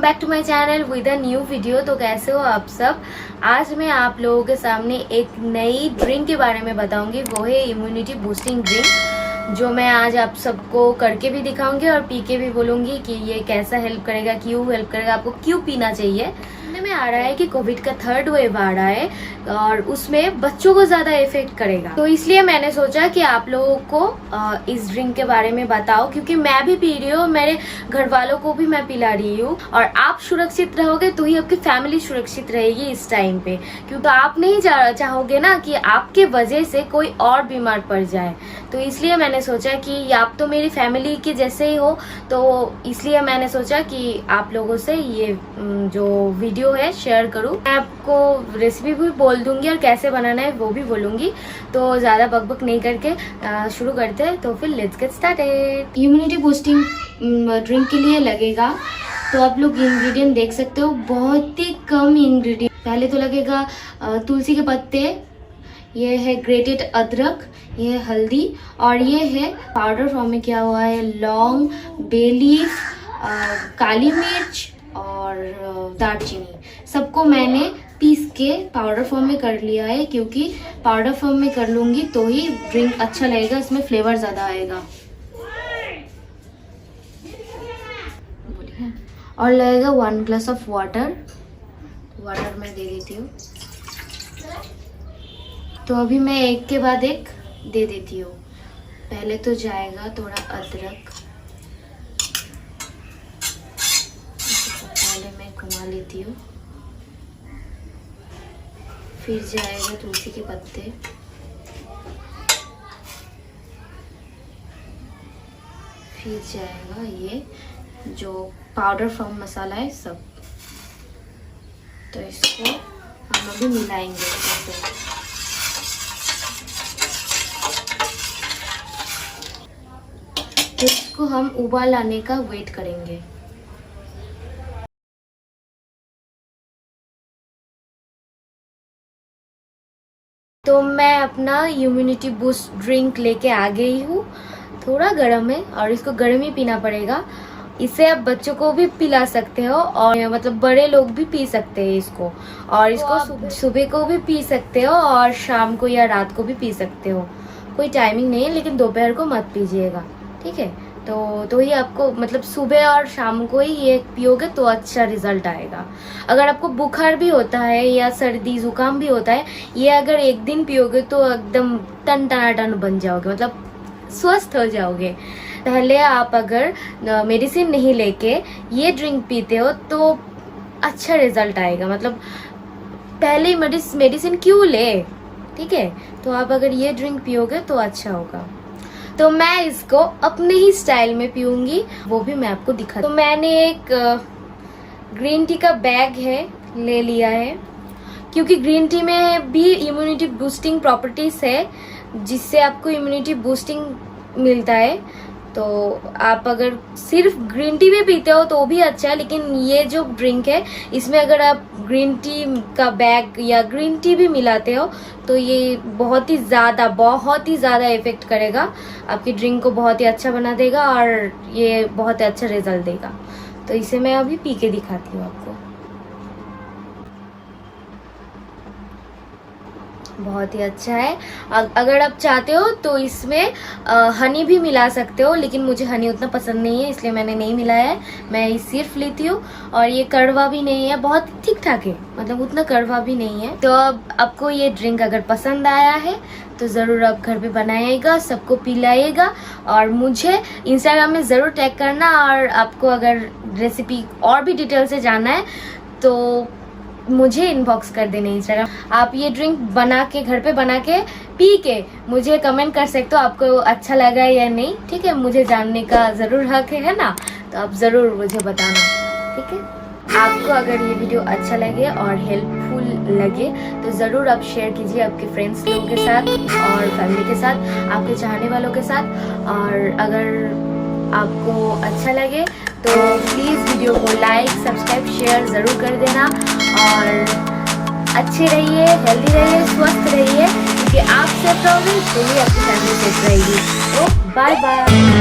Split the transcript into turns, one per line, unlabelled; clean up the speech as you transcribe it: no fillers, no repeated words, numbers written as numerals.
Back to my channel with a new video. तो कैसे हो आप सब। आज मैं आप लोगों के सामने एक नई ड्रिंक के बारे में बताऊंगी, वो है इम्यूनिटी बूस्टिंग ड्रिंक, जो मैं आज आप सबको करके भी दिखाऊंगी और पी के भी बोलूंगी कि ये कैसा हेल्प करेगा, क्यों हेल्प करेगा, आपको क्यों पीना चाहिए। सुनने में आ रहा है कि कोविड का 3rd वेव आ रहा है और उसमें बच्चों को ज्यादा इफेक्ट करेगा, तो इसलिए मैंने सोचा कि आप लोगों को इस ड्रिंक के बारे में बताओ, क्योंकि मैं भी पी रही हूँ, मेरे घर वालों को भी मैं पिला रही हूँ। और आप सुरक्षित रहोगे तो ही आपकी फैमिली सुरक्षित रहेगी इस टाइम पे, क्योंकि आप नहीं चाहोगे ना कि आपके वजह से कोई और बीमार पड़ जाए। तो इसलिए मैंने सोचा कि आप तो मेरी फैमिली के जैसे ही हो, तो इसलिए मैंने सोचा कि आप लोगों से ये जो वीडियो है शेयर करूं। मैं आपको रेसिपी भी बोल दूंगी और कैसे बनाना है वो भी बोलूंगी। तो ज़्यादा बकबक नहीं करके शुरू करते हैं। तो फिर let's get started. Immunity boosting drink के लिए लगेगा, तो आप लोग इंग्रेडिएंट देख सकते हो, बहुत ही कम इंग्रेडिएंट। पहले तो लगेगा तुलसी के पत्ते, ये है ग्रेटेड अदरक, ये है हल्दी, और ये है पाउडर फॉर्म में किया हुआ है लौंग, बे लीफ, काली मिर्च और दालचीनी। सबको मैंने पीस के पाउडर फॉर्म में कर लिया है, क्योंकि पाउडर फॉर्म में कर लूँगी तो ही ड्रिंक अच्छा लगेगा, इसमें फ्लेवर ज़्यादा आएगा। और लगेगा 1 ग्लास ऑफ वाटर मैं दे देती हूँ। तो अभी मैं एक के बाद एक दे देती हूँ। पहले तो जाएगा थोड़ा अदरक, पहले मैं घुमा लेती हूँ। फिर जाएगा तुलसी के पत्ते, फिर जाएगा ये जो पाउडर फॉर्म मसाला है सब। तो इसको हम अभी मिलाएंगे ऐसे। तो इसको हम उबाल आने का वेट करेंगे। तो मैं अपना इम्यूनिटी बूस्ट ड्रिंक लेके आ गई हूँ। थोड़ा गर्म है और इसको गर्म ही पीना पड़ेगा। इसे आप बच्चों को भी पिला सकते हो और मतलब बड़े लोग भी पी सकते हैं इसको। और इसको सुबह को भी पी सकते हो और शाम को या रात को भी पी सकते हो, कोई टाइमिंग नहीं है, लेकिन दोपहर को मत पीजिएगा, ठीक है। तो ही आपको मतलब सुबह और शाम को ही ये पियोगे तो अच्छा रिजल्ट आएगा। अगर आपको बुखार भी होता है या सर्दी जुकाम भी होता है, ये अगर एक दिन पियोगे तो एकदम टन बन जाओगे, मतलब स्वस्थ हो जाओगे। पहले आप अगर मेडिसिन नहीं लेके ये ड्रिंक पीते हो तो अच्छा रिजल्ट आएगा। मतलब पहले मेडिसिन क्यों ले, ठीक है। तो आप अगर ये ड्रिंक पियोगे तो अच्छा होगा। तो मैं इसको अपने ही स्टाइल में पीऊंगी, वो भी मैं आपको दिखा। तो मैंने एक ग्रीन टी का बैग है ले लिया है, क्योंकि ग्रीन टी में भी इम्यूनिटी बूस्टिंग प्रॉपर्टीज है, जिससे आपको इम्यूनिटी बूस्टिंग मिलता है। तो आप अगर सिर्फ ग्रीन टी भी पीते हो तो भी अच्छा है, लेकिन ये जो ड्रिंक है इसमें अगर आप ग्रीन टी का बैग या ग्रीन टी भी मिलाते हो तो ये बहुत ही ज़्यादा इफेक्ट करेगा, आपकी ड्रिंक को बहुत ही अच्छा बना देगा और ये बहुत ही अच्छा रिजल्ट देगा। तो इसे मैं अभी पी के दिखाती हूँ आपको। बहुत ही अच्छा है। अगर आप चाहते हो तो इसमें हनी भी मिला सकते हो, लेकिन मुझे हनी उतना पसंद नहीं है, इसलिए मैंने नहीं मिलाया है। मैं ये सिर्फ लेती हूँ और ये कड़वा भी नहीं है, बहुत ठीक ठाक है, मतलब उतना कड़वा भी नहीं है। तो अब आपको ये ड्रिंक अगर पसंद आया है तो ज़रूर आप घर पे बनाइएगा, सबको पिलाइएगा और मुझे इंस्टाग्राम में ज़रूर टैग करना। और आपको अगर रेसिपी और भी डिटेल से जानना है तो मुझे इनबॉक्स कर देना इंस्टाग्राम। आप ये ड्रिंक बना के घर पे बना के पी के मुझे कमेंट कर सकते हो आपको अच्छा लगा या नहीं, ठीक है। मुझे जानने का ज़रूर हक है ना, तो आप ज़रूर मुझे बताना, ठीक है। आपको अगर ये वीडियो अच्छा लगे और हेल्पफुल लगे तो ज़रूर आप शेयर कीजिए आपके फ्रेंड्स लोगों के साथ और फैमिली के साथ, आपके चाहने वालों के साथ। और अगर आपको अच्छा लगे तो प्लीज़ वीडियो को लाइक, सब्सक्राइब, शेयर ज़रूर कर देना। और अच्छे रहिए, हेल्दी रहिए, स्वस्थ रहिए, क्योंकि आप सेफ रहोगे तो ही आपकी फैमिली सेफ रहेगी। तो बाय बाय।